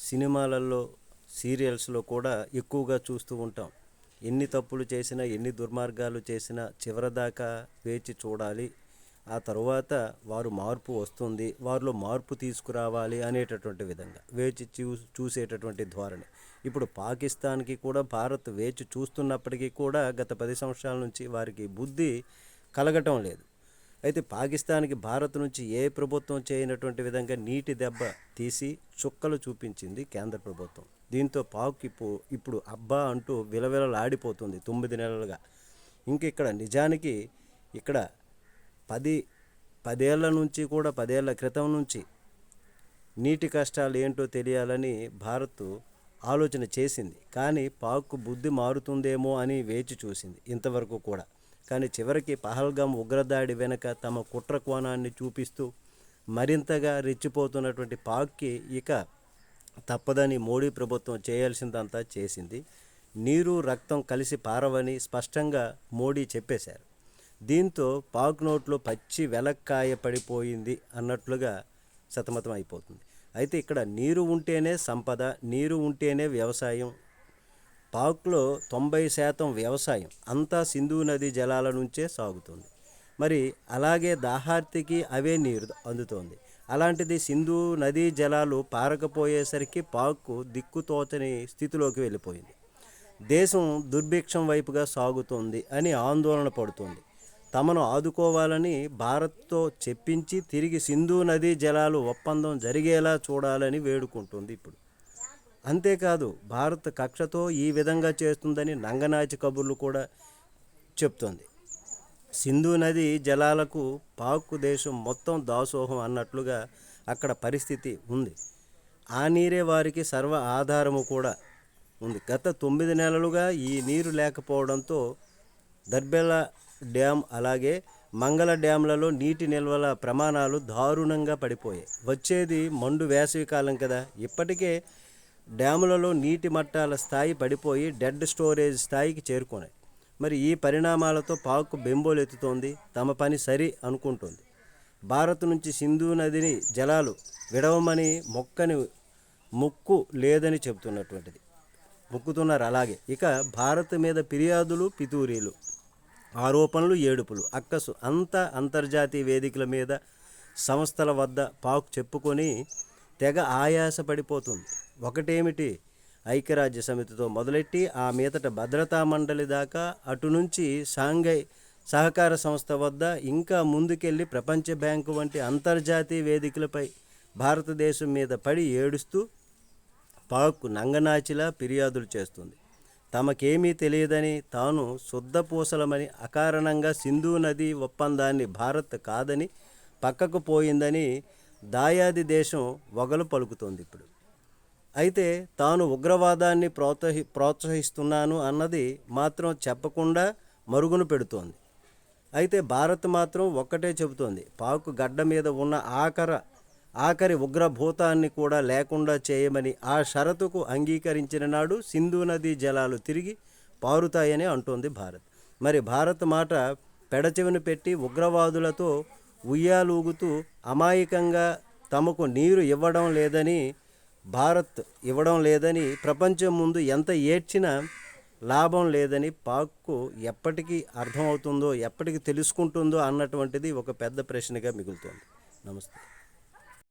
సినిమాలలో, సీరియల్స్లో కూడా ఎక్కువగా చూస్తూ ఉంటాం. ఎన్ని తప్పులు చేసినా, ఎన్ని దుర్మార్గాలు చేసినా చివరిదాకా వేచి చూడాలి. ఆ తరువాత వారు మార్పు వస్తుంది, వారిలో మార్పు తీసుకురావాలి అనేటటువంటి విధంగా వేచి చూసేటటువంటి ధోరణి. ఇప్పుడు పాకిస్తాన్కి కూడా భారత్ వేచి చూస్తున్నప్పటికీ కూడా గత 10 సంవత్సరాల నుంచి వారికి బుద్ధి కలగటం లేదు. అయితే పాకిస్తాన్కి భారత్ నుంచి ఏ ప్రభుత్వం చేయనటువంటి విధంగా నీటి దెబ్బ తీసి చుక్కలు చూపించింది కేంద్ర ప్రభుత్వం. దీంతో పాక్ ఇప్పుడు అబ్బా అంటూ విలవిలలాడిపోతుంది 9 నెలలుగా. ఇక్కడ నిజానికి ఇక్కడ 10 నుంచి కూడా 10 క్రితం నుంచి నీటి కష్టాలు ఏంటో తెలియాలని భారత్ ఆలోచన చేసింది. కానీ పాక్ బుద్ధి మారుతుందేమో అని వేచి చూసింది ఇంతవరకు కూడా. కానీ చివరికి పహల్గామ్ ఉగ్రదాడి వెనుక తమ కుట్ర కోణాన్ని చూపిస్తూ మరింతగా రెచ్చిపోతున్నటువంటి పాక్కి ఇక తప్పదని మోడీ ప్రభుత్వం చేయాల్సిందంతా చేసింది. నీరు రక్తం కలిసి పారవని స్పష్టంగా మోడీ చెప్పేశారు. దీంతో పాక్ నోట్లో పచ్చి వెలక్కాయ పడిపోయింది అన్నట్లుగా సతమతం అయిపోతుంది. అయితే ఇక్కడ నీరు ఉంటేనే సంపద, నీరు ఉంటేనే వ్యవసాయం. పాక్లో 90% వ్యవసాయం అంతా సింధు నదీ జలాల నుంచే సాగుతుంది. మరి అలాగే దాహార్తికి అవే నీరు అందుతోంది. అలాంటిది సింధు నదీ జలాలు పారకపోయేసరికి పాక్ దిక్కుతోచని స్థితిలోకి వెళ్ళిపోయింది. దేశం దుర్భిక్షం వైపుగా సాగుతోంది అని ఆందోళన పడుతోంది. తమను ఆదుకోవాలని భారత్తో చెప్పించి తిరిగి సింధు నదీ జలాలు ఒప్పందం జరిగేలా చూడాలని వేడుకుంటుంది ఇప్పుడు. అంతేకాదు భారత్ కక్షతో ఈ విధంగా చేస్తుందని నంగనాచి కబుర్లు కూడా చెప్తోంది. సింధు నది జలాలకు పాక్ దేశం మొత్తం దాసోహం అన్నట్లుగా అక్కడ పరిస్థితి ఉంది. ఆ నీరే వారికి సర్వ ఆధారము కూడా ఉంది. గత 9 నెలలుగా ఈ నీరు లేకపోవడంతో దర్బెలా డ్యామ్ అలాగే మంగళ డ్యాంలలో నీటి నిల్వల ప్రమాణాలు దారుణంగా పడిపోయాయి. వచ్చేది మండు వేసవికాలం కదా. ఇప్పటికే డ్యాములలో నీటి మట్టాల స్థాయి పడిపోయి డెడ్ స్టోరేజ్ స్థాయికి చేరుకున్నాయి. మరి ఈ పరిణామాలతో పాక్ బెంబోలెత్తుతోంది. తమ పని సరి అనుకుంటుంది. భారత్ నుంచి సింధు నదిని జలాలు విడవమని ముక్కు లేదని చెబుతున్నటువంటిది మొక్కుతున్నారు. అలాగే ఇక భారత్ మీద ఫిర్యాదులు, పితూరీలు, ఆరోపణలు, ఏడుపులు, అక్కసు అంతా అంతర్జాతీయ వేదికల మీద సంస్థల వద్ద పాక్ చెప్పుకొని తెగ ఆయాస పడిపోతుంది. ఒకటేమిటి, ఐక్యరాజ్య సమితితో మొదలెట్టి ఆ మీదట భద్రతా మండలి దాకా, అటు నుంచి షాంఘై సహకార సంస్థ వద్ద, ఇంకా ముందుకెళ్ళి ప్రపంచ బ్యాంకు వంటి అంతర్జాతీయ వేదికలపై భారతదేశం మీద పడి ఏడుస్తూ పాక్ నంగనాచిలా ఫిర్యాదులు చేస్తుంది. తమకేమీ తెలియదని, తాను శుద్ధపూసలమని, అకారణంగా సింధు నదీ ఒప్పందాన్ని భారత్ కాదని పక్కకు పోయిందని దాయాది దేశం వగలు పలుకుతోంది ఇప్పుడు. అయితే తాను ఉగ్రవాదాన్ని ప్రోత్సహిస్తున్నాను అన్నది మాత్రం చెప్పకుండా మరుగున పెడుతోంది. అయితే భారత్ మాత్రం ఒక్కటే చెబుతోంది, పాక్ గడ్డ మీద ఉన్న ఆఖరి ఉగ్రభూతాన్ని కూడా లేకుండా చేయమని. ఆ షరతుకు అంగీకరించిన నాడు సింధు నదీ జలాలు తిరిగి పారుతాయని అంటోంది భారత్. మరి భారత్ మాట పెడచెవిన పెట్టి ఉగ్రవాదులతో ఉయ్యాలూగుతూ అమాయకంగా తమకు నీరు భారత్ ఇవ్వడం లేదని ప్రపంచం ముందు ఎంత ఏడ్చినా లాభం లేదని పాక్కు ఎప్పటికీ అర్థమవుతుందో, ఎప్పటికి తెలుసుకుంటుందో అన్నటువంటిది ఒక పెద్ద ప్రశ్నగా మిగులుతోంది. నమస్తే.